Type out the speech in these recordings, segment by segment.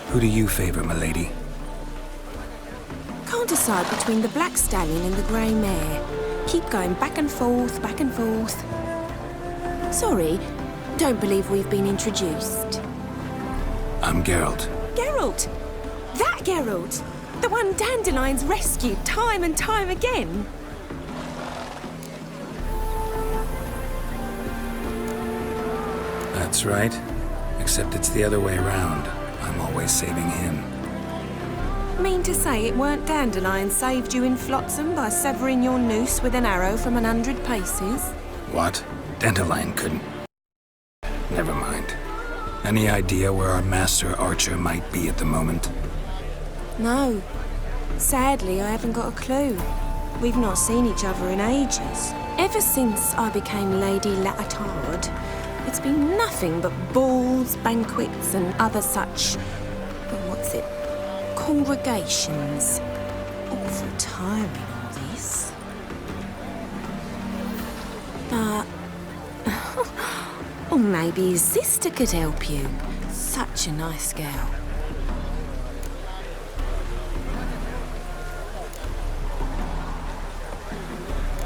Who do you favor, milady? Can't decide between the black stallion and the grey mare. Keep going back and forth, back and forth. Sorry, don't believe we've been introduced. I'm Geralt. Geralt! That Geralt! The one Dandelion's rescued time and time again. That's right. Except it's the other way around. I'm always saving him. Mean to say it weren't Dandelion saved you in Flotsam by severing your noose with an arrow from 100 paces? What? Dandelion couldn't. Never mind. Any idea where our master archer might be at the moment? No. Sadly, I haven't got a clue. We've not seen each other in ages. Ever since I became Lady Latard, it's been nothing but balls, banquets, and other such... congregations. Awful tiring, all this. But... or maybe his sister could help you. Such a nice girl.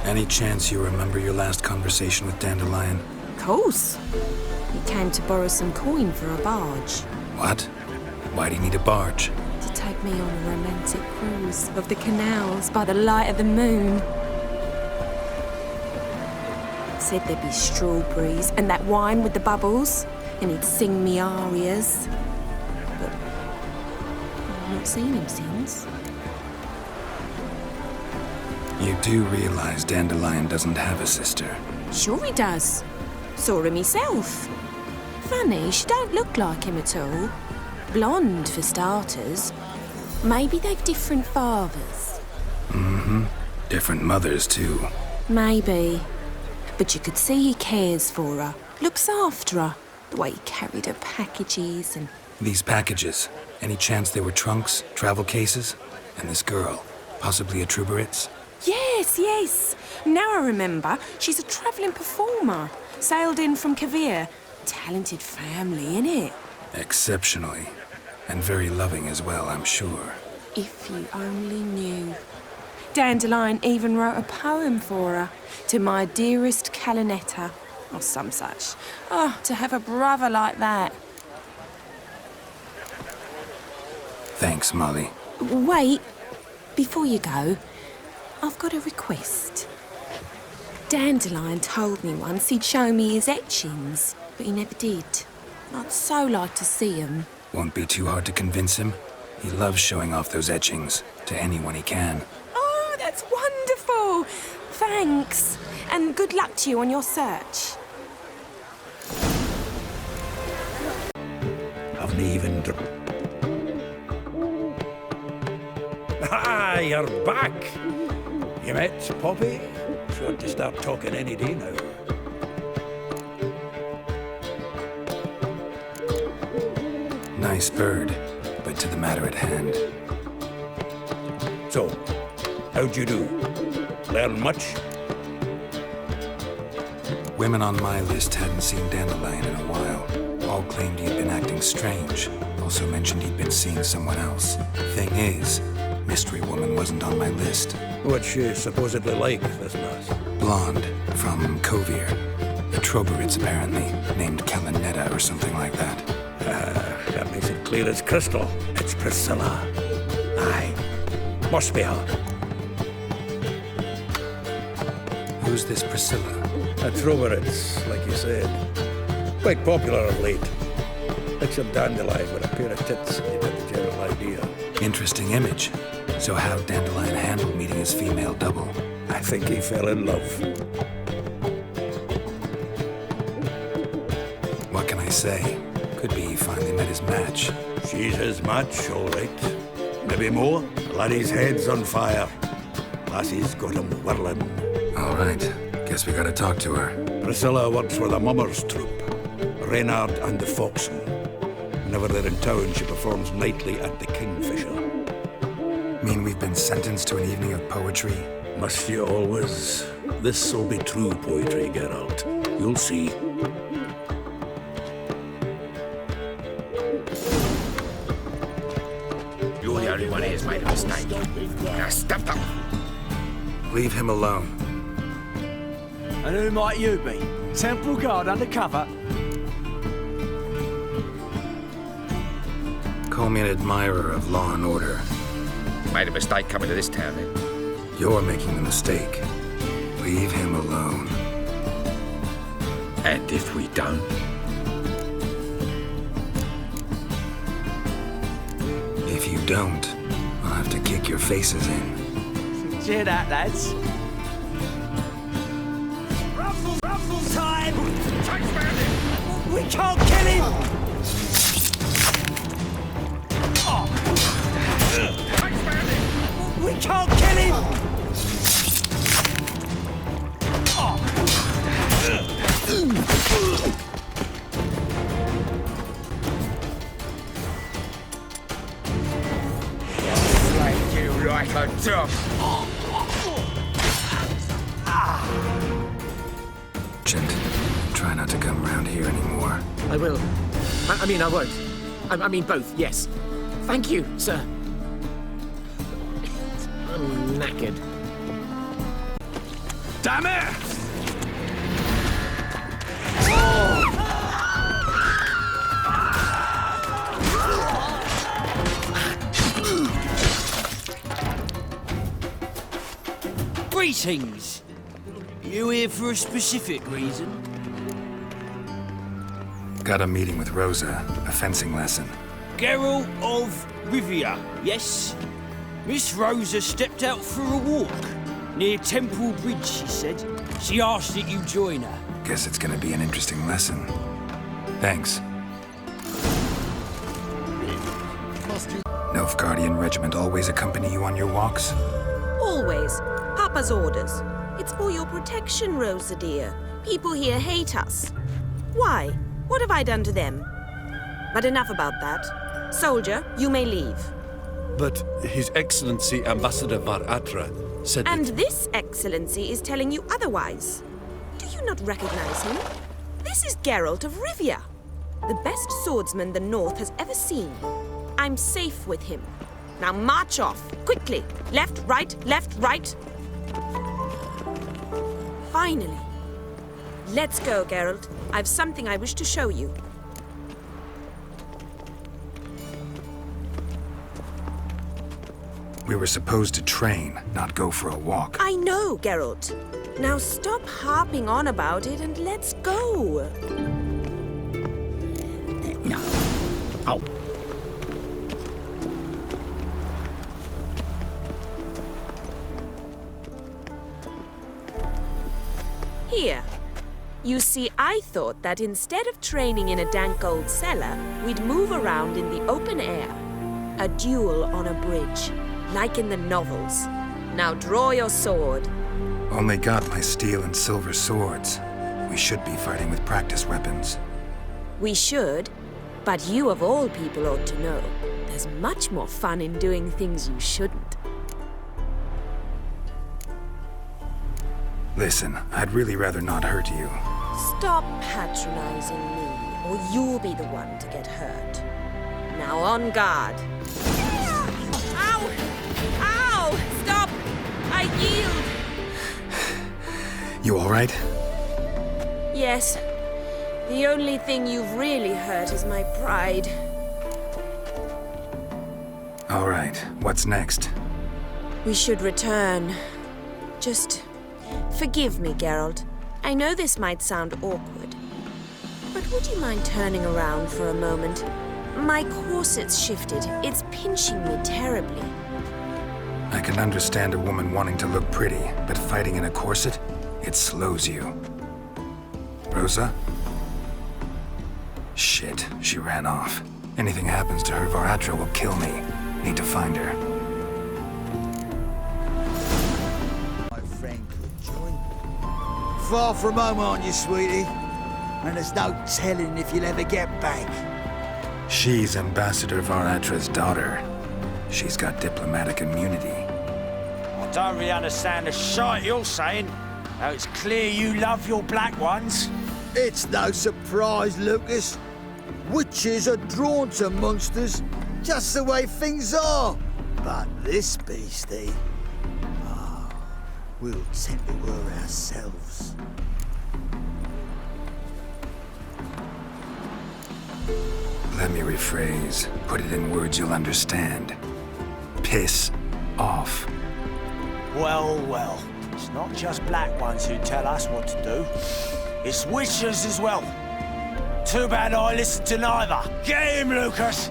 Any chance you remember your last conversation with Dandelion? Of course. He came to borrow some coin for a barge. What? Why do you need a barge? To take me on a romantic cruise of the canals by the light of the moon. Said there'd be strawberries and that wine with the bubbles, and he'd sing me arias. But I've not seen him since. You do realize Dandelion doesn't have a sister? Sure he does. Saw him himself. Funny, she don't look like him at all. Blonde, for starters. Maybe they've different fathers. Mm-hmm. Different mothers, too. Maybe. But you could see he cares for her. Looks after her. The way he carried her packages and... These packages, any chance they were trunks, travel cases? And this girl, possibly a Truberitz? Yes, yes. Now I remember. She's a travelling performer. Sailed in from Kavir. Talented family, innit? Exceptionally. And very loving as well, I'm sure. If you only knew. Dandelion even wrote a poem for her. To my dearest Calinetta. Or some such. Oh, to have a brother like that. Thanks, Molly. Wait. Before you go, I've got a request. Dandelion told me once he'd show me his etchings, but he never did. I'd so like to see them. Won't be too hard to convince him. He loves showing off those etchings to anyone he can. Oh, that's wonderful! Thanks. And good luck to you on your search. Haven't even... Ah, you're back! You met Poppy? Sure to start talking any day now. Nice bird, but to the matter at hand. So, how'd you do? Learn much? Women on my list hadn't seen Dandelion in a while. All claimed he'd been acting strange. Also mentioned he'd been seeing someone else. Thing is, Mystery Woman wasn't on my list. What's she supposedly like, this lass? Blonde, from Kovir. A Troberitz, apparently, named Calinetta or something like that. That makes it clear as crystal. It's Priscilla. Aye. Must be her. Who's this Priscilla? A Troberitz, like you said. Quite popular of late. Picture Dandelion with a pair of tits, and you get the general idea. Interesting image. So how'd Dandelion handle meeting his female double? I think he fell in love. What can I say? Could be he finally met his match. She's his match, all right. Maybe more. The laddie's head's on fire. Lassie's got him whirling. All right. Guess we gotta talk to her. Priscilla works with a mummers troupe. Reynard and the Foxen. Whenever they're in town, she performs nightly at the Kingfisher. Mean we've been sentenced to an evening of poetry? Must you always? This'll be true poetry, Geralt. You'll see. everyone here's made a mistake. Now step up. Leave him alone. And who might you be? Temple Guard undercover? Call me an admirer of law and order. Made a mistake coming to this town, then. You're making the mistake. Leave him alone. And if we don't? If you don't, I'll have to kick your faces in. Cheer that, lads. Ruffle time! We can't kill him! We can't kill him! Like you like a dog. Gent, try not to come around here anymore. I will. I mean, I won't. I mean, both, yes. Thank you, sir. I'm knackered. Damn it! Greetings. You here for a specific reason? Got a meeting with Rosa, a fencing lesson. Geralt of Rivia, yes? Miss Rosa stepped out for a walk. Near Temple Bridge, she said. She asked that you join her. Guess it's gonna be an interesting lesson. Thanks. Nilfgaardian regiment always accompany you on your walks? Always. Papa's orders. It's for your protection, Rosa dear. People here hate us. Why? What have I done to them? But enough about that. Soldier, you may leave. But His Excellency Ambassador Var Atra said And that... this excellency is telling you otherwise. Do you not recognize him? This is Geralt of Rivia, the best swordsman the North has ever seen. I'm safe with him. Now march off, quickly. Left, right, left, right. Finally. Let's go, Geralt. I've something I wish to show you. We were supposed to train, not go for a walk. I know, Geralt. Now stop harping on about it and let's go. No. Oh. Here. You see, I thought that instead of training in a dank old cellar, we'd move around in the open air. A duel on a bridge, like in the novels. Now draw your sword. Only got my steel and silver swords. We should be fighting with practice weapons. We should, but you of all people ought to know. There's much more fun in doing things you shouldn't. Listen, I'd really rather not hurt you. Stop patronizing me, or you'll be the one to get hurt. Now on guard. Ow! Ow! Stop! I yield! You all right? Yes. The only thing you've really hurt is my pride. All right, what's next? We should return. Just forgive me, Geralt. I know this might sound awkward, but would you mind turning around for a moment? My corset's shifted. It's pinching me terribly. I can understand a woman wanting to look pretty, but fighting in a corset, it slows you. Rosa? Shit, she ran off. Anything happens to her, Var Atra will kill me. Need to find her. My friend could join. Far from home, aren't you, sweetie? And there's no telling if you'll ever get back. She's Ambassador Var Atra's daughter. She's got diplomatic immunity. I don't really understand the shite you're saying. Now it's clear you love your black ones. It's no surprise, Lucas. Witches are drawn to monsters, just the way things are. But this beastie, we'll tend to her ourselves. Let me rephrase. Put it in words you'll understand. Piss off. Well, well. It's not just black ones who tell us what to do. It's witchers as well. Too bad I listened to neither. Get him, Lucas!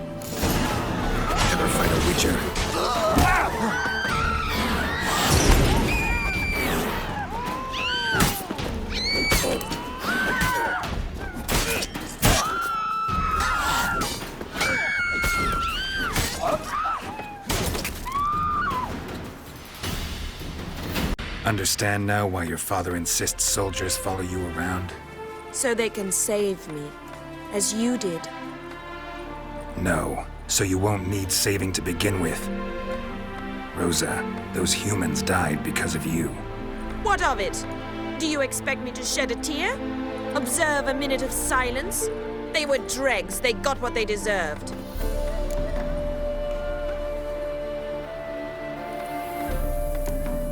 Never fight a witcher. Understand now why your father insists soldiers follow you around? So they can save me, as you did. No, so you won't need saving to begin with. Rosa, those humans died because of you. What of it? Do you expect me to shed a tear? Observe a minute of silence? They were dregs. They got what they deserved.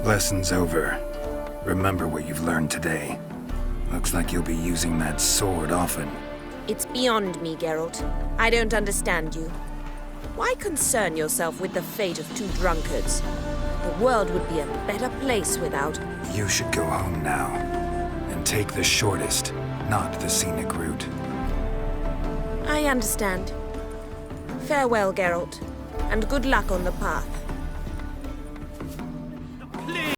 Lesson's over. Remember what you've learned today. Looks like you'll be using that sword often. It's beyond me, Geralt. I don't understand you. Why concern yourself with the fate of two drunkards? The world would be a better place without... You should go home now. And take the shortest, not the scenic route. I understand. Farewell, Geralt. And good luck on the path.